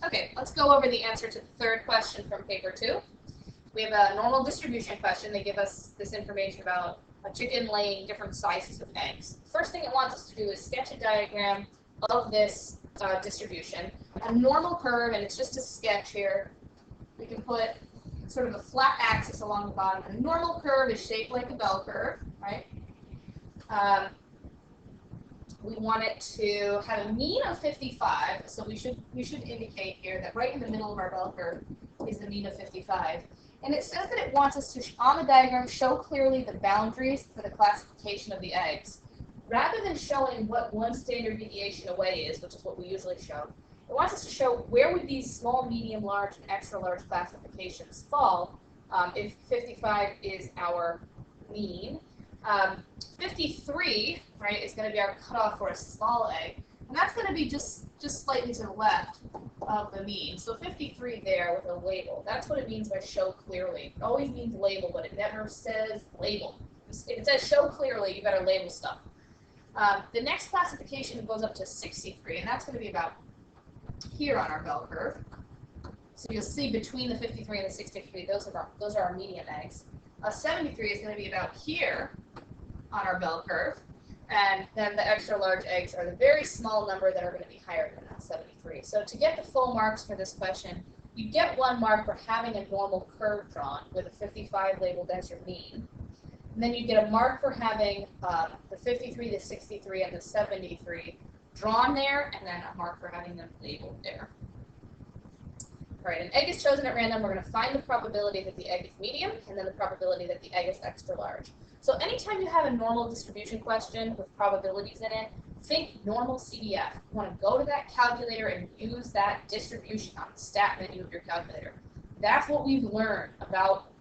Okay, let's go over the answer to the third question from paper 2. We have a normal distribution question. They give us this information about a chicken laying different sizes of eggs. First thing it wants us to do is sketch a diagram of this distribution, a normal curve, and it's just a sketch here. We can put sort of a flat axis along the bottom. A normal curve is shaped like a bell curve, right? We want it to have a mean of 55, so we should indicate here that right in the middle of our bell curve is the mean of 55. And it says that it wants us to, on the diagram, show clearly the boundaries for the classification of the eggs. Rather than showing what one standard deviation away is, which is what we usually show, it wants us to show where would these small, medium, large, and extra large classifications fall if 55 is our mean. 53, right, is going to be our cutoff for a small egg, and that's going to be just slightly to the left of the mean. So 53 there with a label. That's what it means by show clearly. It always means label, but it never says label. If it says show clearly, you better label stuff. The next classification goes up to 63, and that's going to be about here on our bell curve. So you'll see between the 53 and the 63, those are our medium eggs. 73 is going to be about here on our bell curve, and then the extra large eggs are the very small number that are going to be higher than that 73. So to get the full marks for this question, you get 1 mark for having a normal curve drawn with a 55 labeled as your mean. And then you get a mark for having the 53, the 63, and the 73 drawn there, and then a mark for having them labeled there. All right, an egg is chosen at random. We're going to find the probability that the egg is medium, and then the probability that the egg is extra large. So anytime you have a normal distribution question with probabilities in it, think normal CDF. You want to go to that calculator and use that distribution on the stat menu of your calculator. That's what we've learned about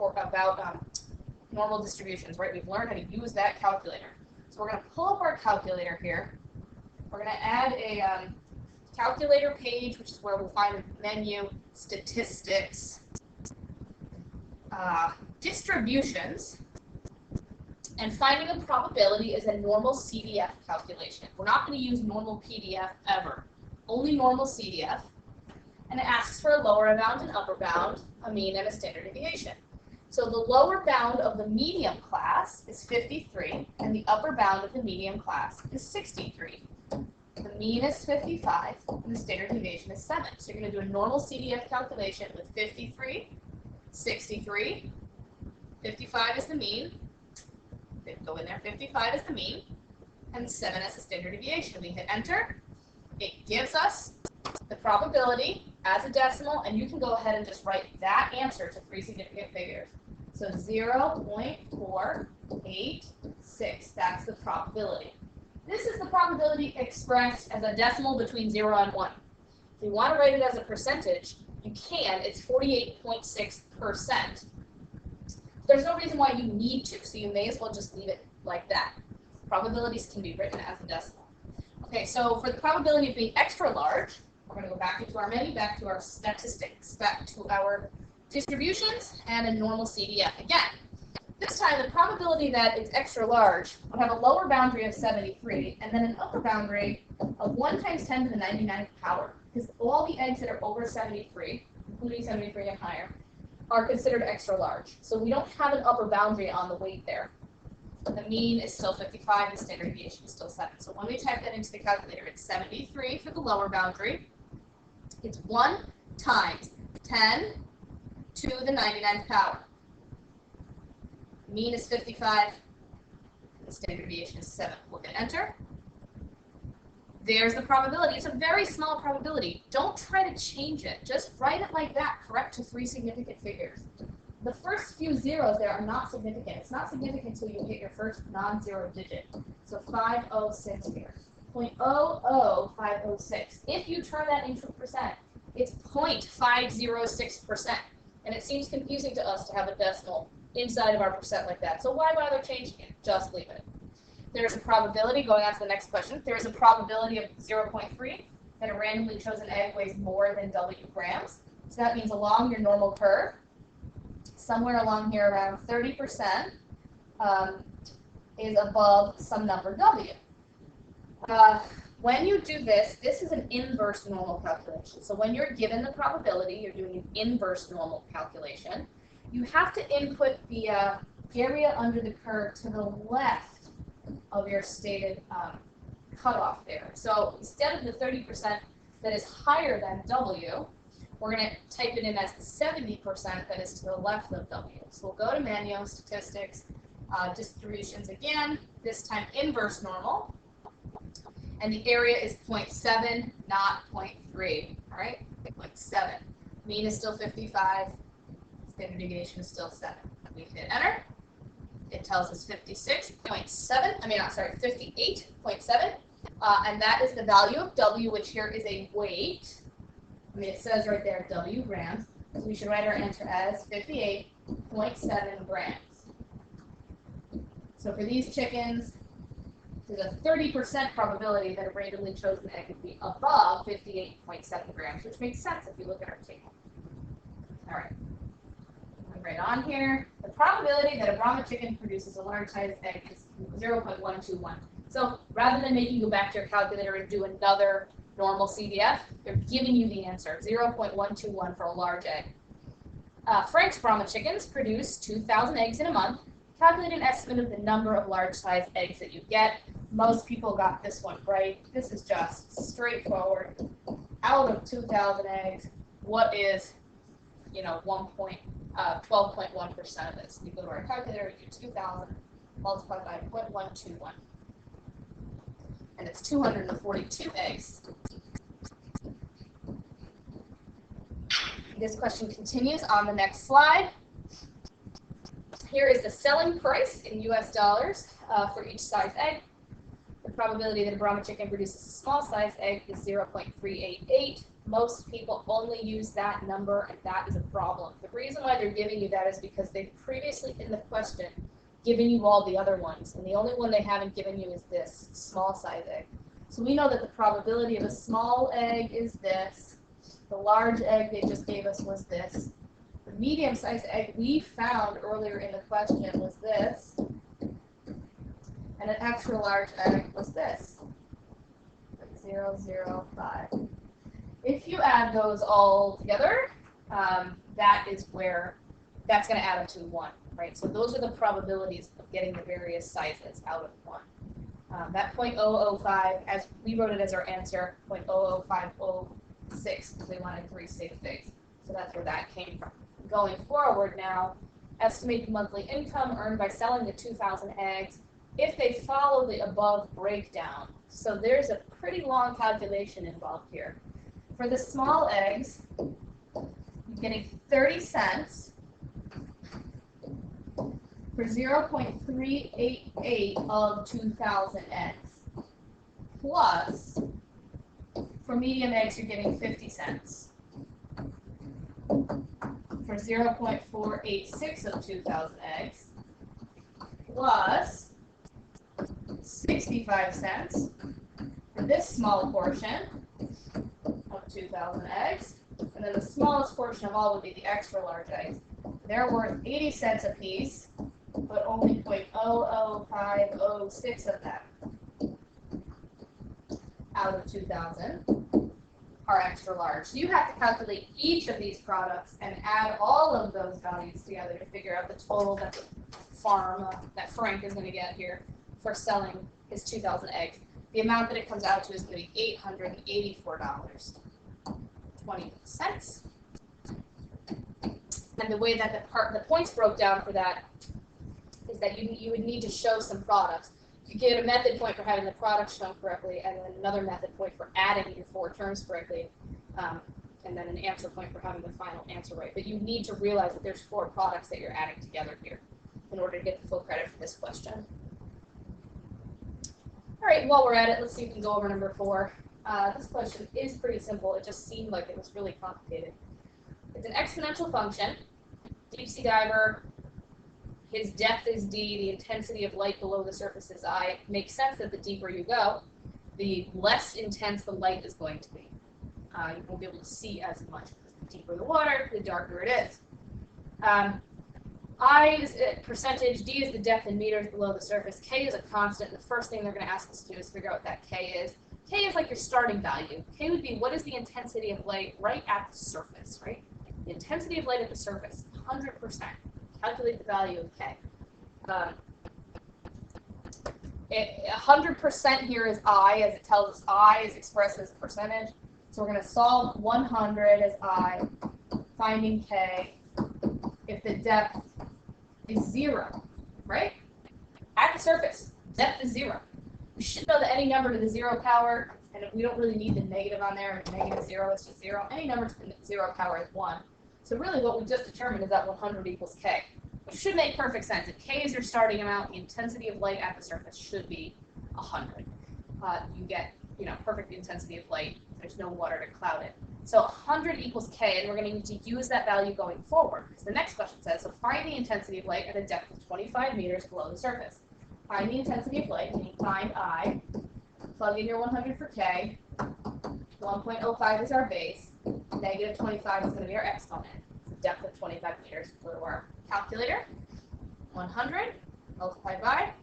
normal distributions, right? We've learned how to use that calculator. So we're going to pull up our calculator here. We're going to add a calculator page, which is where we'll find the menu, statistics, distributions, and finding a probability is a normal CDF calculation. We're not going to use normal PDF ever, only normal CDF. And it asks for a lower bound and upper bound, a mean, and a standard deviation. So the lower bound of the medium class is 53, and the upper bound of the medium class is 63. The mean is 55, and the standard deviation is 7. So you're going to do a normal CDF calculation with 53, 63, 55 is the mean, go in there, 55 is the mean, and 7 as the standard deviation. We hit enter. It gives us the probability as a decimal, and you can go ahead and just write that answer to 3 significant figures. So 0.486, that's the probability. This is the probability expressed as a decimal between 0 and 1. If you want to write it as a percentage, you can. It's 48.6%. There's no reason why you need to, so you may as well just leave it like that. Probabilities can be written as a decimal. Okay, so for the probability of being extra large, we're going to go back into our menu, back to our statistics, back to our distributions, and a normal CDF again. This time, the probability that it's extra large would have a lower boundary of 73, and then an upper boundary of 1 times 10 to the 99th power, because all the eggs that are over 73, including 73 and higher, are considered extra large. So we don't have an upper boundary on the weight there. The mean is still 55, the standard deviation is still 7. So when we type that into the calculator, it's 73 for the lower boundary. It's 1 times 10 to the 99th power. Mean is 55, and the standard deviation is 7. We'll hit enter. There's the probability. It's a very small probability. Don't try to change it. Just write it like that, correct to 3 significant figures. The first few zeros there are not significant. It's not significant until you hit your first non-zero digit. So 506 here. 0.00506. If you turn that into a percent, it's 0.506%. And it seems confusing to us to have a decimal inside of our percent like that. So why bother changing it? Just leave it. There's a probability, going on to the next question, there is a probability of 0.3 that a randomly chosen egg weighs more than W grams. So that means along your normal curve, somewhere along here around 30% is above some number W. When you do this, this is an inverse normal calculation. So when you're given the probability, you're doing an inverse normal calculation. You have to input the area under the curve to the left of your stated cutoff there. So instead of the 30% that is higher than W, we're going to type it in as the 70% that is to the left of W. So we'll go to Manual, Statistics, Distributions again, this time inverse normal. And the area is 0.7, not 0.3. All right, 0.7. Mean is still 55. Standard deviation is still 7. We hit enter. It tells us 56.7. 58.7. And that is the value of W, which here is a weight. I mean, it says right there W grams. So we should write our answer as 58.7 grams. So for these chickens, there's a 30% probability that a randomly chosen egg would be above 58.7 grams, which makes sense if you look at our table. All right. Right on here, the probability that a Brahma chicken produces a large-sized egg is 0.121. So rather than making you go back to your calculator and do another normal CDF, they're giving you the answer, 0.121 for a large egg. Frank's Brahma chickens produce 2,000 eggs in a month. Calculate an estimate of the number of large-sized eggs that you get. Most people got this one right. This is just straightforward. Out of 2,000 eggs, what is, 12.1% of this? You go to our calculator, you do 2,000 multiplied by 0.121. And it's 242 eggs. This question continues on the next slide. Here is the selling price in US dollars for each size egg. The probability that a Brahma chicken produces a small size egg is 0.388. Most people only use that number, and that is a problem. The reason why they're giving you that is because they've previously in the question given you all the other ones, and the only one they haven't given you is this small size egg. So we know that the probability of a small egg is this. The large egg they just gave us was this. The medium-sized egg we found earlier in the question was this. And an extra large egg was this. 0.005. If you add those all together, that is where that's going to add up to 1, right? So those are the probabilities of getting the various sizes out of 1. That 0.005, as we wrote it as our answer, 0.00506, because we wanted 3 safe things. So that's where that came from. Going forward now, estimate the monthly income earned by selling the 2,000 eggs if they follow the above breakdown. So there's a pretty long calculation involved here. For the small eggs, you're getting 30 cents for 0.388 of 2,000 eggs. Plus, for medium eggs, you're getting 50 cents. For 0.486 of 2,000 eggs. Plus, 65 cents for this small portion of 2,000 eggs. And then the smallest portion of all would be the extra large eggs. They're worth 80 cents a piece, but only 0.00506 of them out of 2,000 are extra large. So you have to calculate each of these products and add all of those values together to figure out the total that the farm, that Frank is going to get here for selling his 2,000 eggs. The amount that it comes out to is going to be $884.20. And the way that the points broke down for that is that you would need to show some products. You get a method point for having the product shown correctly, and then another method point for adding your 4 terms correctly, and then an answer point for having the final answer right. But you need to realize that there's 4 products that you're adding together here in order to get the full credit for this question. All right, while we're at it, let's see if we can go over number 4. This question is pretty simple. It just seemed like it was really complicated. It's an exponential function. Deep sea diver, his depth is D, the intensity of light below the surface is I. It makes sense that the deeper you go, the less intense the light is going to be. You won't be able to see as much. The deeper the water, the darker it is. I is a percentage, D is the depth in meters below the surface, K is a constant. The first thing they're going to ask us to do is figure out what that K is. K is like your starting value. K would be what is the intensity of light right at the surface, right? The intensity of light at the surface, 100%. Calculate the value of K. 100% here is I, as it tells us I is expressed as a percentage. So we're going to solve 100 as I, finding K if the depth is 0, right? At the surface, depth is 0. We should know that any number to the 0 power, and we don't really need the negative on there, negative 0 is just 0. Any number to the 0 power is 1. So really what we just determined is that 100 equals K, which should make perfect sense. If K is your starting amount, the intensity of light at the surface should be 100. You get, perfect intensity of light. There's no water to cloud it. So 100 equals K, and we're going to need to use that value going forward. Because the next question says, so find the intensity of light at a depth of 25 meters below the surface. Find the intensity of light, meaning find I, plug in your 100 for K, 1.05 is our base, negative 25 is going to be our exponent. It's a depth of 25 meters. Go to our calculator, 100 multiplied by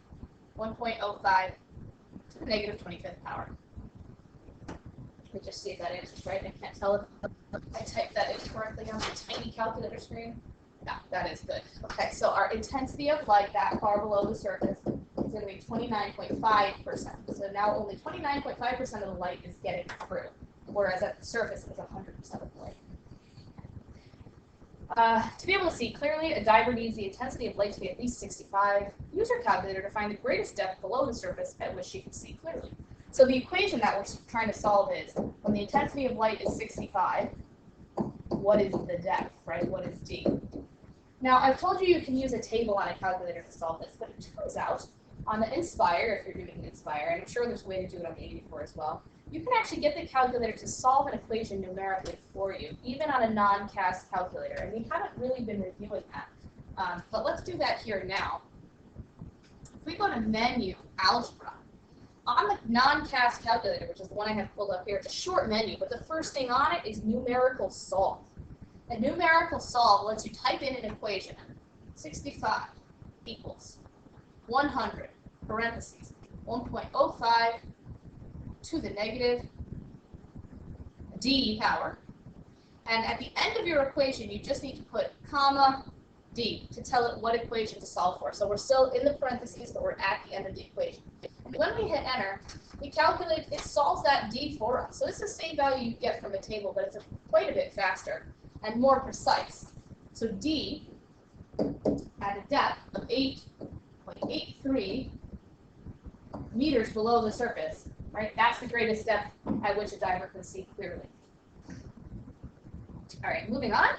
1.05 to the negative 25th power. Let me just see if that answers right. I can't tell if I typed that incorrectly on the tiny calculator screen. No, that is good. Okay, so our intensity of light that far below the surface is going to be 29.5%. So now only 29.5% of the light is getting through, whereas at the surface it's 100% of the light. To be able to see clearly, a diver needs the intensity of light to be at least 65. Use your calculator to find the greatest depth below the surface at which she can see clearly. So the equation that we're trying to solve is, when the intensity of light is 65, what is the depth, right? What is D? Now, I've told you can use a table on a calculator to solve this, but it turns out on the Inspire, if you're doing Inspire, and I'm sure there's a way to do it on the 84 as well, you can actually get the calculator to solve an equation numerically for you, even on a non-CAS calculator, and we haven't really been reviewing that. But let's do that here now. If we go to Menu, Algebra, on the non-CAS calculator, which is the one I have pulled up here, it's a short menu, but the first thing on it is Numerical Solve. And Numerical Solve lets you type in an equation, 65 equals 100, parentheses, 1.05 to the negative D power. And at the end of your equation, you just need to put comma D to tell it what equation to solve for. So we're still in the parentheses, but we're at the end of the equation. And when we hit enter, we calculate, it solves that D for us. So it's the same value you get from a table, but it's quite a bit faster and more precise. So D at a depth of 8.83 meters below the surface, right? That's the greatest depth at which a diver can see clearly. All right, moving on.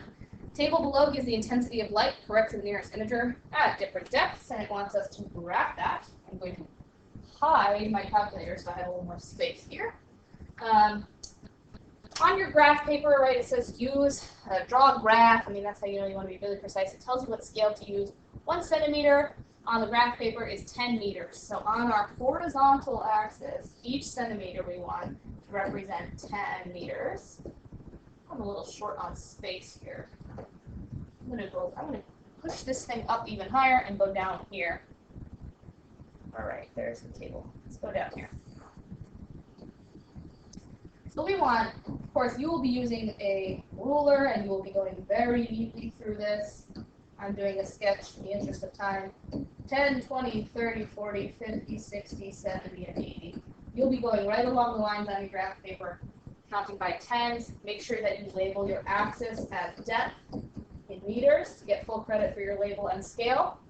Table below gives the intensity of light correct to the nearest integer at different depths, and it wants us to graph that. I'm going to hide my calculator so I have a little more space here. On your graph paper, right, it says use, draw a graph. I mean, that's how you know you want to be really precise. It tells you what scale to use. 1 centimeter on the graph paper is 10 meters. So on our horizontal axis, each centimeter we want to represent 10 meters. I'm a little short on space here. I'm going to push this thing up even higher and go down here. All right, there's the table. Let's go down here. So we want, of course, you will be using a ruler and you will be going very deeply through this. I'm doing a sketch in the interest of time. 10, 20, 30, 40, 50, 60, 70, and 80. You'll be going right along the lines on your graph paper, counting by tens. Make sure that you label your axis as depth in meters to get full credit for your label and scale.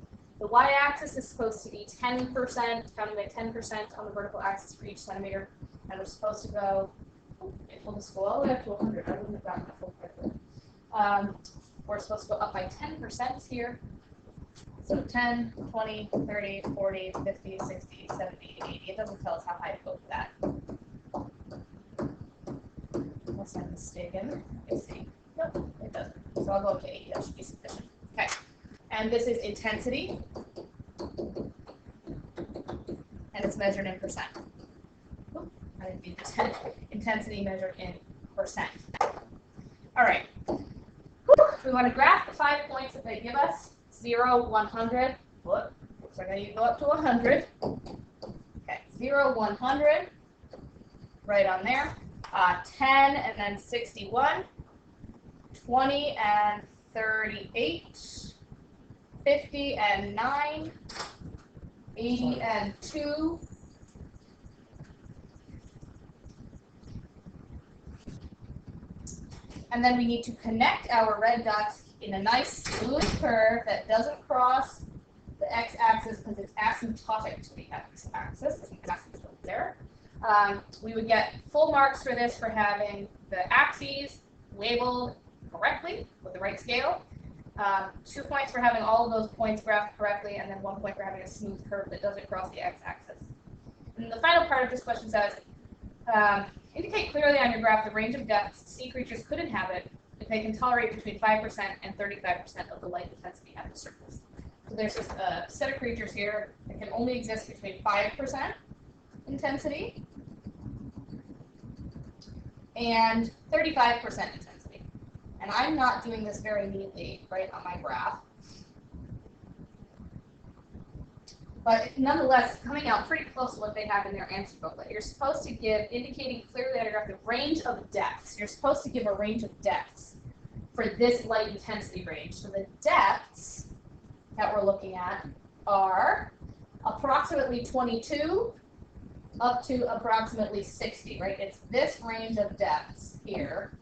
The y-axis is supposed to be 10%, counting by 10% on the vertical axis for each centimeter. And we're supposed to go, we'll just go all the way up to 100. I wouldn't have gotten that full credit. We're supposed to go up by 10% here. So 10, 20, 30, 40, 50, 60, 70, 80. It doesn't tell us how high to go for that. Unless I'm mistaken. Let's see. Nope, it doesn't. So I'll go up to 80. That should be sufficient. Okay. And this is intensity. And it's measured in percent. Oop, I didn't mean percent. Intensity measured in percent. All right. We want to graph the 5 points that they give us. 0, 100. Whoop. Looks like I need to go up to 100. Okay, 0, 100. right on there. 10 and then 61, 20 and 38, 50 and 9, 80 and 2, and then we need to connect our red dots in a nice smooth curve that doesn't cross the x-axis because it's asymptotic to the x-axis. There. We would get full marks for this for having the axes labeled correctly with the right scale. 2 points for having all of those points graphed correctly, and then 1 point for having a smooth curve that doesn't cross the x-axis. And the final part of this question says, indicate clearly on your graph the range of depths sea creatures could inhabit if they can tolerate between 5% and 35% of the light intensity at the surface. So there's just a set of creatures here that can only exist between 5% intensity and 35% intensity. And I'm not doing this very neatly right on my graph. But nonetheless, coming out pretty close to what they have in their answer booklet. You're supposed to give, indicating clearly on your graph, the range of depths. You're supposed to give a range of depths for this light intensity range. So the depths that we're looking at are approximately 22 up to approximately 60, right? It's this range of depths here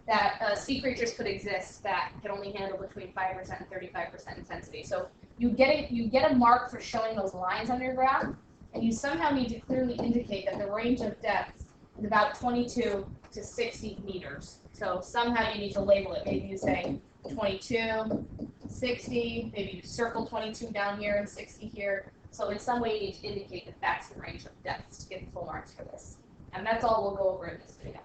that sea creatures could exist that can only handle between 5% and 35% intensity. So you get a mark for showing those lines on your graph, and you somehow need to clearly indicate that the range of depth is about 22 to 60 meters. So somehow you need to label it. Maybe you say 22, 60, maybe you circle 22 down here and 60 here. So in some way you need to indicate that that's the range of depths to get the full marks for this. And that's all we'll go over in this video.